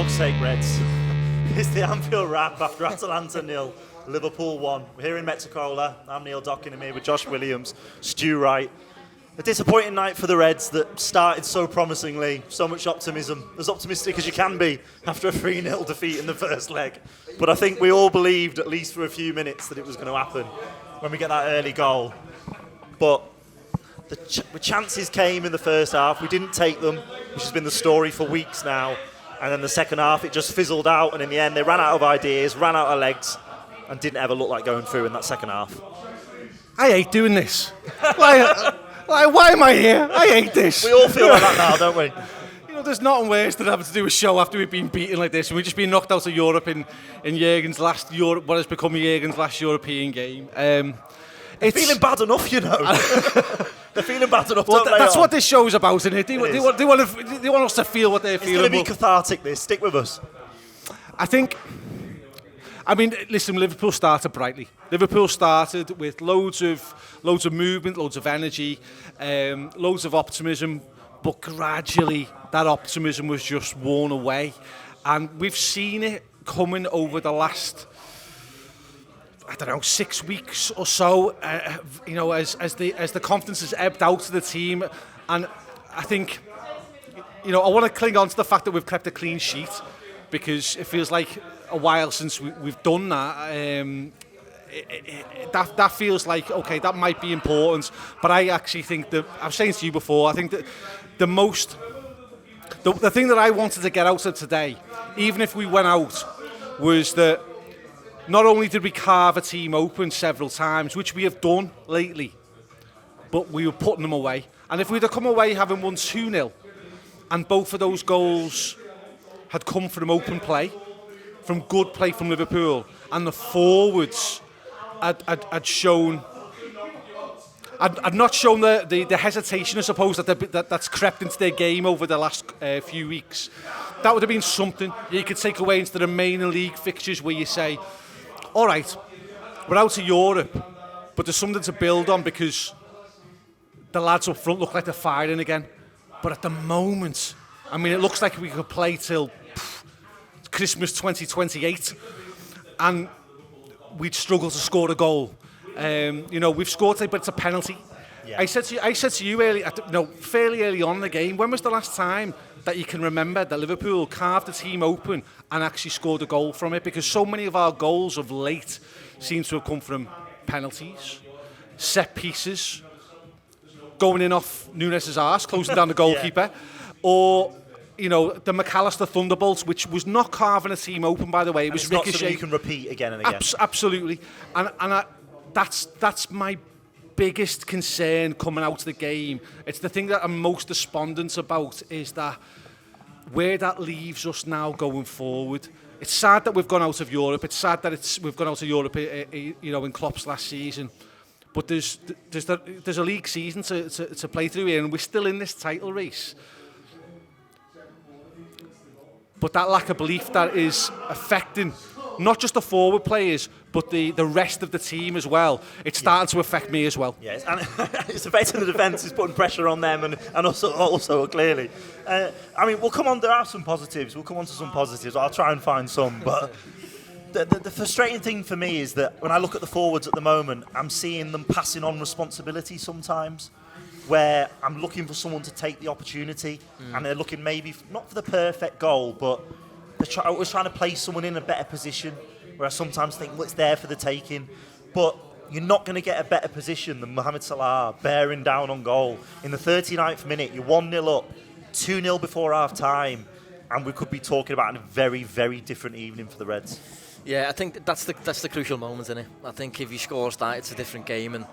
fuck's sake, Reds. It's the Anfield Wrap after Atalanta 0, Liverpool 1. We're here in Metzacola. I'm Neil Dockin, I'm here with Josh Williams, Stu Wright. A disappointing night for the Reds that started so promisingly, so much optimism, as optimistic as you can be after a 3-0 defeat in the first leg. But I think we all believed, at least for a few minutes, that it was going to happen when we get that early goal. But the chances came in the first half. We didn't take them, which has been the story for weeks now. And then the second half, it just fizzled out. And in the end, they ran out of ideas, ran out of legs, and didn't ever look like going through in that second half. I hate doing this. Why am I here? I hate this. We all feel like that now, don't we? You know, there's nothing worse than having to do a show after we've been beaten like this, and we've just been knocked out of Europe in Jurgen's last Europe, what has become Jurgen's last European game. It's feeling bad enough, you know. They're feeling bad enough. Well, that's what this show's about, isn't it? They want us to feel what they're feeling. It's going to be cathartic. This, stick with us. I mean, listen, Liverpool started brightly. Liverpool started with loads of movement, loads of energy, loads of optimism, but gradually that optimism was just worn away. And we've seen it coming over the last, 6 weeks or so, as the confidence has ebbed out of the team. And I think, I want to cling on to the fact that we've kept a clean sheet, because it feels like a while since we've done that. That feels like, okay, that might be important. But I actually think that, I was saying to you before, I think that the thing that I wanted to get out of today, even if we went out, was that not only did we carve a team open several times, which we have done lately, but we were putting them away. And if we'd have come away having won 2-0, and both of those goals had come from open play, from good play from Liverpool, and the forwards had shown, had not shown the hesitation, I suppose, that's crept into their game over the last few weeks. That would have been something you could take away into the remaining league fixtures, where you say, all right, we're out of Europe, but there's something to build on, because the lads up front look like they're firing again. But at the moment, I mean, it looks like we could play till Christmas 2028, and we'd struggle to score a goal. We've scored today, but it's a penalty. Yeah. I said to you fairly early on in the game, when was the last time that you can remember that Liverpool carved the team open and actually scored a goal from it? Because so many of our goals of late seem to have come from penalties, set pieces, going in off Nunes' arse, closing down the goalkeeper, or the McAllister Thunderbolts, which was not carving a team open, by the way. It was ricochet. Not something you can repeat again and again. Absolutely, and that's my biggest concern coming out of the game. It's the thing that I'm most despondent about, is that where that leaves us now going forward. It's sad that we've gone out of Europe. It's sad that we've gone out of Europe, in Klopp's last season. But there's a league season to play through here, and we're still in this title race. But that lack of belief that is affecting not just the forward players, but the rest of the team as well. It's starting to affect me as well. Yes, and it's affecting the defence. It's putting pressure on them, and also clearly. We'll come on. There are some positives. We'll come on to some positives. I'll try and find some. But the frustrating thing for me is that when I look at the forwards at the moment, I'm seeing them passing on responsibility sometimes, where I'm looking for someone to take the opportunity, and they're looking maybe not for the perfect goal, but they're always trying to place someone in a better position, where I sometimes think, well, it's there for the taking. But you're not going to get a better position than Mohamed Salah bearing down on goal. In the 39th minute, you're 1-0 up, 2-0 before half-time, and we could be talking about a very, very different evening for the Reds. Yeah, I think that's the crucial moment, isn't it? I think if he scores that, it's a different game, and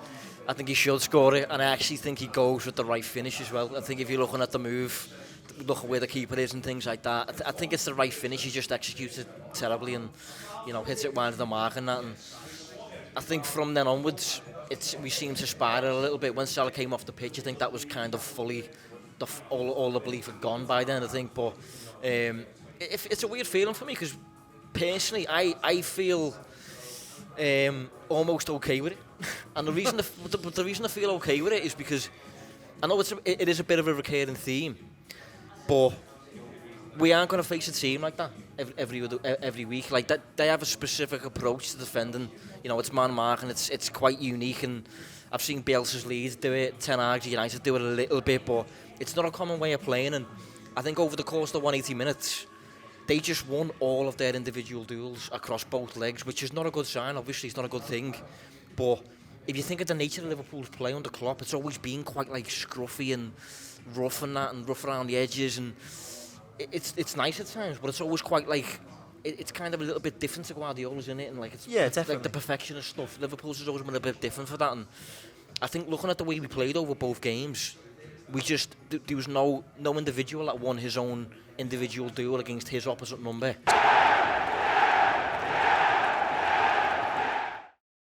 I think he should score it, and I actually think he goes with the right finish as well. I think if you're looking at the move, look at where the keeper is and things like that, I think it's the right finish. He just executes it terribly and, hits it wide of the mark and that. And I think from then onwards, we seem to spiral a little bit. When Salah came off the pitch, I think that was kind of fully, all the belief had gone by then, I think. But it's a weird feeling for me, because personally, I feel almost okay with it. And the reason I feel okay with it is because I know it is a bit of a recurring theme, but we aren't going to face a team like that every week. Like that, they have a specific approach to defending. You know, it's man marking. It's quite unique, and I've seen Bielsa's Leeds do it. Ten Hag's United do it a little bit, but it's not a common way of playing. And I think over the course of the 180 minutes, they just won all of their individual duels across both legs, which is not a good sign. Obviously, it's not a good thing. But if you think of the nature of Liverpool's play under Klopp, it's always been quite like scruffy and rough and that, and rough around the edges, and it's nice at times, but it's always quite like it's kind of a little bit different to Guardiola's, isn't it? And like it's definitely. like the perfectionist stuff. Liverpool's has always been a bit different for that, and I think looking at the way we played over both games, we just there was no individual that won his own individual duel against his opposite number.